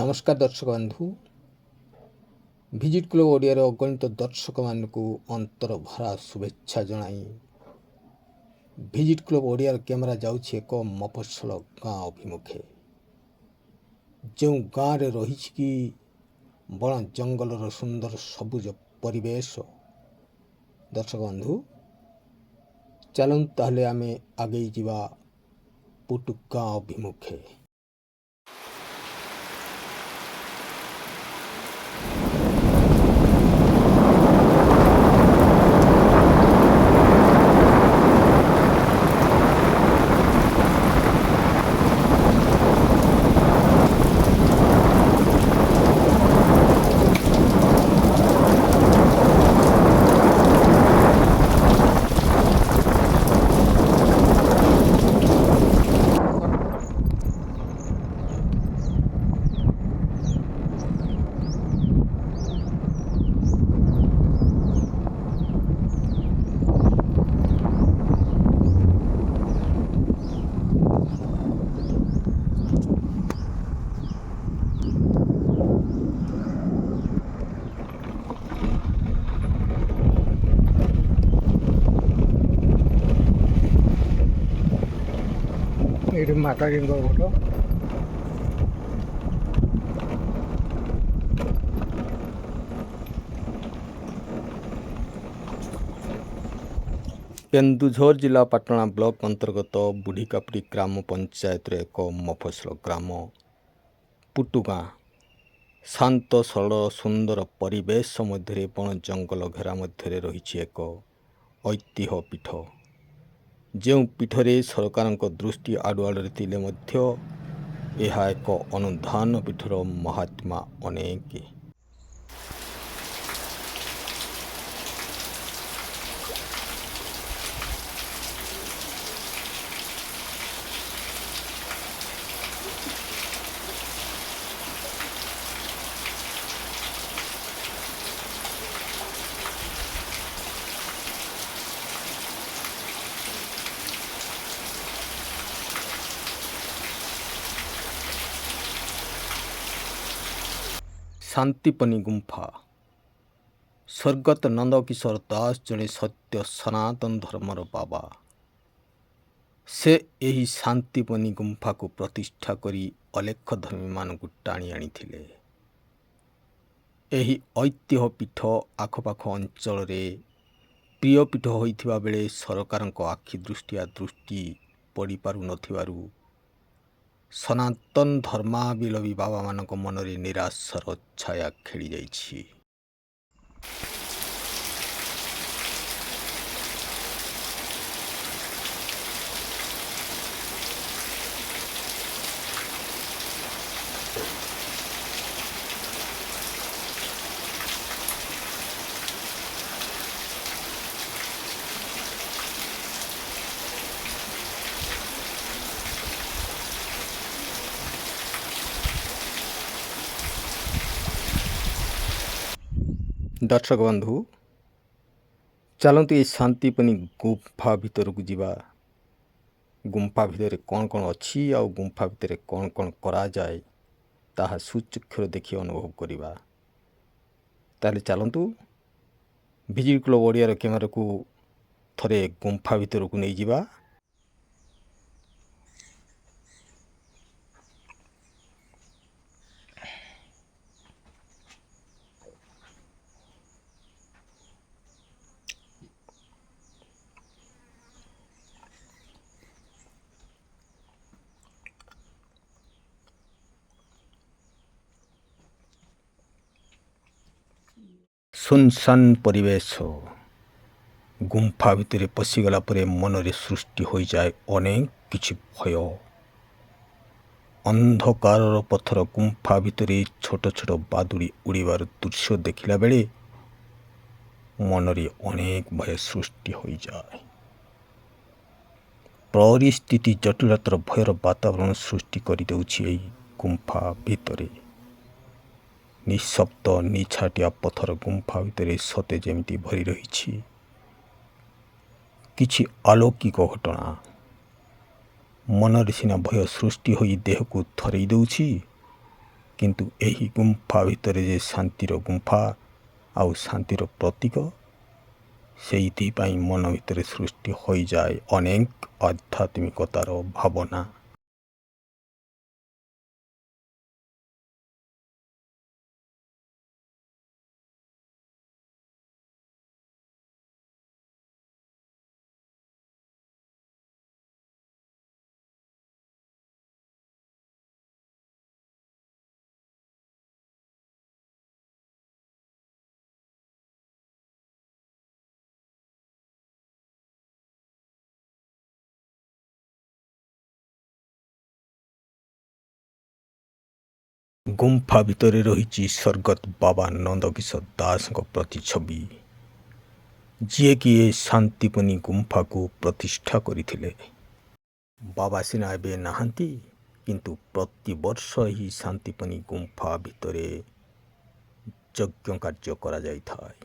नमस्कार दर्शक बंधु विजिट क्लब ओडिया अगणित दर्शक मानक अंतर भरा शुभेच्छा जनाई विजिट क्लब ओडिया कैमेरा जाउछि एक मफसल गाँ अभिमुखे जो गाँव रे रही कि बण जंगलर सुंदर सबुज परिवेश। दर्शक बंधु चलूँ ताहले आमे आगे जीवा पुटु गाँ अभिमुखे। ये माता जी फोटो केन्दुझर जिला पाटणा ब्लॉक अंतर्गत बुढ़ीकापड़ी ग्राम पंचायत एक मफसल ग्राम पुटुगाँ शांत सरल सुंदर परिवेश मध्य बण जंगल घेरा मध्य रही एक ऐतिह्य पीठ जो पीठरे सरकार दृष्टि आड़ुआड़े थिले मध्य यह एक अनुधान पीठर महात्मा अनेक। शांतिपनी गुंफा स्वर्गत नंदकिशोर दास जड़े सत्य सनातन धर्मर बाबा से यही शांतिपनी गुंफा को प्रतिष्ठा करी अलेख धर्मी मान टाणी आनी थिले। यही ऐतिह्य पीठ आखपाख अंचल प्रिय पीठ होइथिबा बेले सरकार आखि दृष्टि पड़ी पारु नथिबारु सनातन धर्मावलम्बी बाबा मानक मनरे निराशार छाया खेली जाइछि। दर्शक बंधु चलते ये शांतिपनी गुंफा भीतर को जीवा। गुंफा भितर कौन कौन अच्छी आ गुंफा भितर कौन कौन करा जाए ताहा सुचक्षुर देखि अनुभव करिबा। ताले चलतु विजिट क्लब ओडिया कैमेरा को थरे गुंफा भितर को नहीं जीवा। सुनसान परिवेश गुंफा भितर पशिगला परे मनरे सृष्टि हो जाए अनेक किछि भय। अंधकार पथर गुंफा भितर छोट छोट बादुड़ी उड़ीबार दृश्य देखिला बेले मनरे अनेक भय सृष्टि हो जाए। परिस्थिति जटिलतार भयर वातावरण सृष्टि कर देउछि गुंफा भितर। निशब्द निछाटिया पथर गुंफा भितर सते जेमिति भरी रही किछि अलौकिक घटना मनरे सिना भय सृष्टि होई देह को थरई देउछि କିନ୍ତୁ ଏହି ଗୁମ୍ଫା ଭିତରେ ଯେ ଶାନ୍ତିର ଗୁମ୍ଫା ଆଉ ଶାନ୍ତିର ପ୍ରତୀକ, ସେଇଥିପାଇଁ ମନ ଭିତରେ ସୃଷ୍ଟି ହୋଇଯାଏ ଅନେକ ଆଧ୍ୟାତ୍ମିକତାର ଭାବନା। ଗୁମ୍ଫା ଭିତରେ ରହିଛି ସ୍ୱର୍ଗତ ବାବା ନନ୍ଦକିଶୋର ଦାସଙ୍କ ପ୍ରତିଛବି, ଯିଏକି ଏ ଶାନ୍ତିପନି ଗୁମ୍ଫାକୁ ପ୍ରତିଷ୍ଠା କରିଥିଲେ। ବାବା ସିନା ଏବେ ନାହାନ୍ତି, କିନ୍ତୁ ପ୍ରତିବର୍ଷ ଏହି ଶାନ୍ତିପନି ଗୁମ୍ଫା ଭିତରେ ଯଜ୍ଞ କାର୍ଯ୍ୟ କରାଯାଇଥାଏ।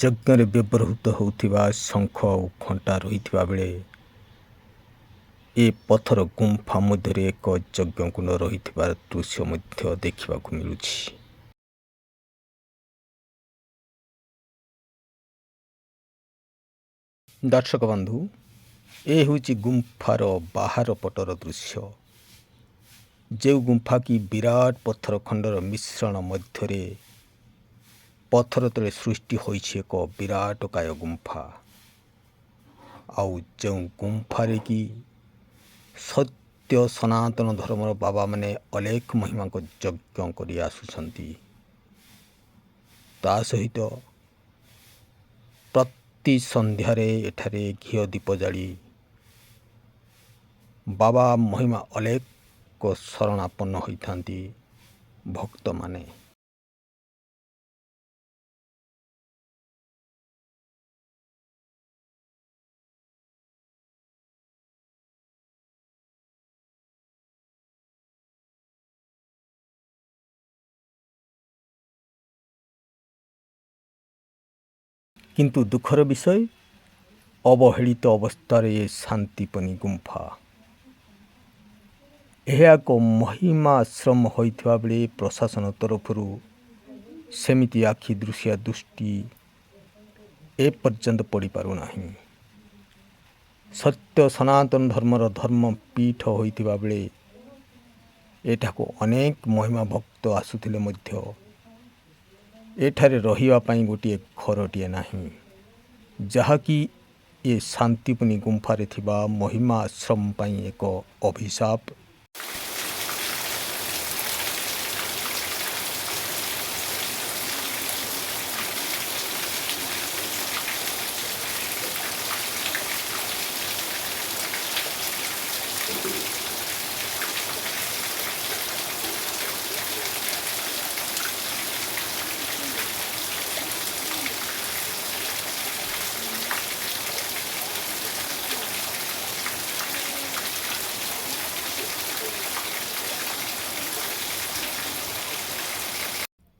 ଯଜ୍ଞରେ ବ୍ୟବହୃତ ହେଉଥିବା ଶଙ୍ଖ ଆଉ ଘଣ୍ଟା ରହିଥିବା ବେଳେ ଏ ପଥର ଗୁମ୍ଫା ମଧ୍ୟରେ ଏକ ଯଜ୍ଞକୁଣ୍ଡ ରହିଥିବାର ଦୃଶ୍ୟ ମଧ୍ୟ ଦେଖିବାକୁ ମିଳୁଛି। ଦର୍ଶକ ବନ୍ଧୁ, ଏ ହେଉଛି ଗୁମ୍ଫାର ବାହାର ପଟର ଦୃଶ୍ୟ। ଯେଉଁ ଗୁମ୍ଫା କି ବିରାଟ ପଥର ଖଣ୍ଡର ମିଶ୍ରଣ ମଧ୍ୟରେ ପଥର ତଳେ ସୃଷ୍ଟି ହୋଇଛି ଏକ ବିରାଟକାୟ ଗୁମ୍ଫା। ଆଉ ଯେଉଁ ଗୁମ୍ଫାରେ କି ସତ୍ୟ ସନାତନ ଧର୍ମର ବାବାମାନେ ଅଲେଖ ମହିମାଙ୍କ ଯଜ୍ଞ କରି ଆସୁଛନ୍ତି, ତା ସହିତ ପ୍ରତି ସନ୍ଧ୍ୟାରେ ଏଠାରେ ଘିଅ ଦୀପ ଜାଳି ବାବା ମହିମା ଅଲେଖ ଶରଣାପନ୍ନ ହୋଇଥାନ୍ତି ଭକ୍ତମାନେ। କିନ୍ତୁ ଦୁଃଖର ବିଷୟ, ଅବହେଳିତ ଅବସ୍ଥାରେ ଏ ଶାନ୍ତିପନି ଗୁମ୍ଫା। ଏହା ଏକ ମହିମାଶ୍ରମ ହୋଇଥିବା ବେଳେ ପ୍ରଶାସନ ତରଫରୁ ସେମିତି ଆଖି ଦୃଶିଆ ଦୃଷ୍ଟି ଏପର୍ଯ୍ୟନ୍ତ ପଡ଼ିପାରୁନାହିଁ। ସତ୍ୟ ସନାତନ ଧର୍ମର ଧର୍ମପୀଠ ହୋଇଥିବା ବେଳେ ଏଠାକୁ ଅନେକ ମହିମା ଭକ୍ତ ଆସୁଥିଲେ ମଧ୍ୟ ଏଠାରେ ରହିବା ପାଇଁ ଗୋଟିଏ ଘରଟିଏ ନାହିଁ, ଯାହାକି ଏ ଶାନ୍ତିପନି ଗୁମ୍ଫାରେ ଥିବା ମହିମା ଆଶ୍ରମ ପାଇଁ ଏକ ଅଭିଶାପ।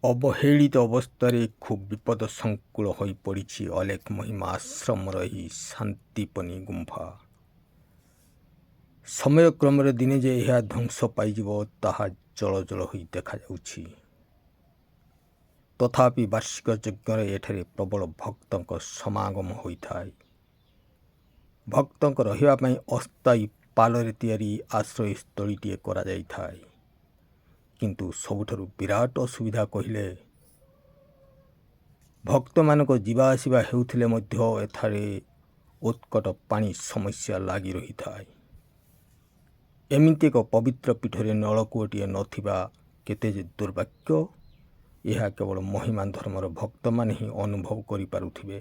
ଅବହେଳିତ ଅବସ୍ଥାରେ ଖୁବ୍ ବିପଦ ସଂକୁଳ ହୋଇପଡ଼ିଛି ଅଲେଖ ମହିମା ଆଶ୍ରମର ଏହି ଶାନ୍ତିପନି ଗୁମ୍ଫା। ସମୟ କ୍ରମରେ ଦିନେ ଯେ ଏହା ଧ୍ୱଂସ ପାଇଯିବ ତାହା ଜଳଜଳ ହୋଇ ଦେଖାଯାଉଛି। ତଥାପି ବାର୍ଷିକ ଯଜ୍ଞରେ ଏଠାରେ ପ୍ରବଳ ଭକ୍ତଙ୍କ ସମାଗମ ହୋଇଥାଏ। ଭକ୍ତଙ୍କ ରହିବା ପାଇଁ ଅସ୍ଥାୟୀ ପାଲରେ ତିଆରି ଆଶ୍ରୟସ୍ଥଳୀଟିଏ କରାଯାଇଥାଏ। କିନ୍ତୁ ସବୁଠାରୁ ବିରାଟ ଅସୁବିଧା କହିଲେ, ଭକ୍ତମାନଙ୍କ ଯିବା ଆସିବା ହେଉଥିଲେ ମଧ୍ୟ ଏଠାରେ ଉତ୍କଟ ପାଣି ସମସ୍ୟା ଲାଗି ରହିଥାଏ। ଏମିତି ଏକ ପବିତ୍ର ପୀଠରେ ନଳକୂଅଟିଏ ନଥିବା କେତେ ଯେ ଦୁର୍ଭାଗ୍ୟ, ଏହା କେବଳ ମହିମା ଧର୍ମର ଭକ୍ତମାନେ ହିଁ ଅନୁଭବ କରିପାରୁଥିବେ।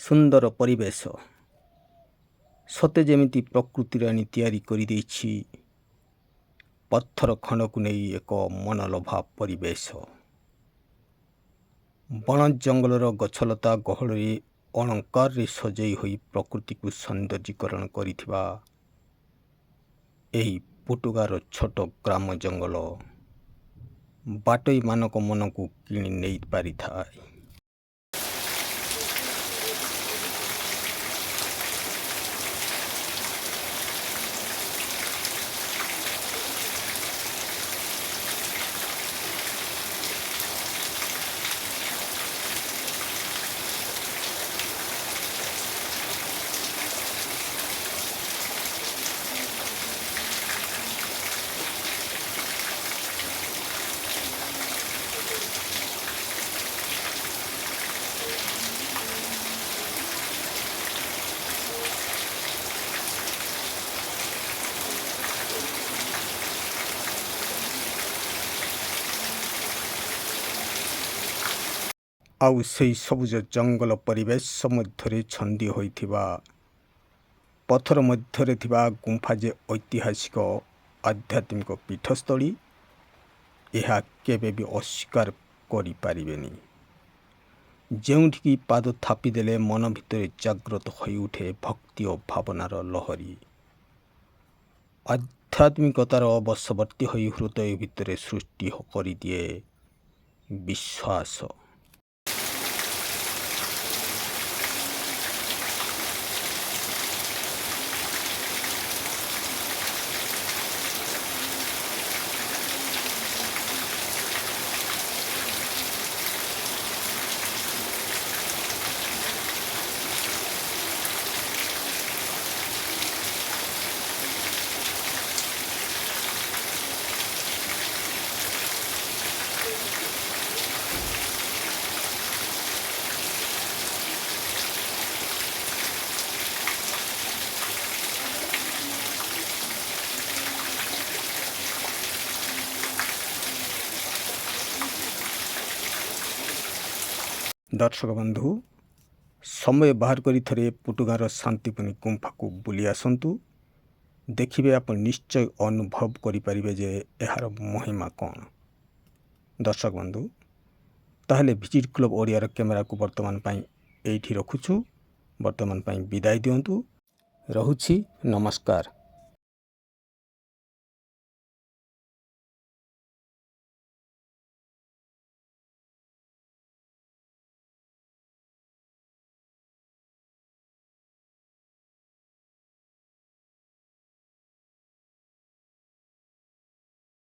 ସୁନ୍ଦର ପରିବେଶ, ସତେ ଯେମିତି ପ୍ରକୃତି ରାଣୀ ତିଆରି କରିଦେଇଛି ପଥର ଖଣ୍ଡକୁ ନେଇ ଏକ ମନଲୋଭା ପରିବେଶ। ବଣ ଜଙ୍ଗଲର ଗଛଲତା ଗହଳରେ ଅଳଙ୍କାରରେ ସଜେଇ ହୋଇ ପ୍ରକୃତିକୁ ସୌନ୍ଦର୍ଯ୍ୟକରଣ କରିଥିବା ଏହି ପୁଟୁଗାର ଛୋଟ ଗ୍ରାମ ଜଙ୍ଗଲ ବାଟୋଇମାନଙ୍କ ମନକୁ କିଣି ନେଇ ପାରିଥାଏ। ଆଉ ସେହି ସବୁଜ ଜଙ୍ଗଲ ପରିବେଶ ମଧ୍ୟରେ ଛନ୍ଦି ହୋଇଥିବା ପଥର ମଧ୍ୟରେ ଥିବା ଗୁମ୍ଫା ଯେ ଐତିହାସିକ ଆଧ୍ୟାତ୍ମିକ ପୀଠସ୍ଥଳୀ, ଏହା କେବେ ବି ଅସ୍ୱୀକାର କରିପାରିବେନି। ଯେଉଁଠିକି ପାଦ ଥାପିଦେଲେ ମନ ଭିତରେ ଜାଗ୍ରତ ହୋଇଉଠେ ଭକ୍ତି ଓ ଭାବନାର ଲହରୀ। ଆଧ୍ୟାତ୍ମିକତାର ବଶବର୍ତ୍ତୀ ହୋଇ ହୃଦୟ ଭିତରେ ସୃଷ୍ଟି କରିଦିଏ ବିଶ୍ୱାସ। ଦର୍ଶକ ବନ୍ଧୁ, ସମୟ ବାହାର କରି ଥରେ ପୁଟୁଗାର ଶାନ୍ତିପୁନି ଗୁମ୍ଫାକୁ ବୁଲି ଆସନ୍ତୁ। ଦେଖିବେ ଆପଣ ନିଶ୍ଚୟ ଅନୁଭବ କରିପାରିବେ ଯେ ଏହାର ମହିମା କ'ଣ। ଦର୍ଶକ ବନ୍ଧୁ, ତାହେଲେ ଭିଜିଟ୍ କ୍ଲବ୍ ଓଡ଼ିଆର କ୍ୟାମେରାକୁ ବର୍ତ୍ତମାନ ପାଇଁ ଏଇଠି ରଖୁଛୁ। ବର୍ତ୍ତମାନ ପାଇଁ ବିଦାୟ ଦିଅନ୍ତୁ। ରହୁଛି, ନମସ୍କାର।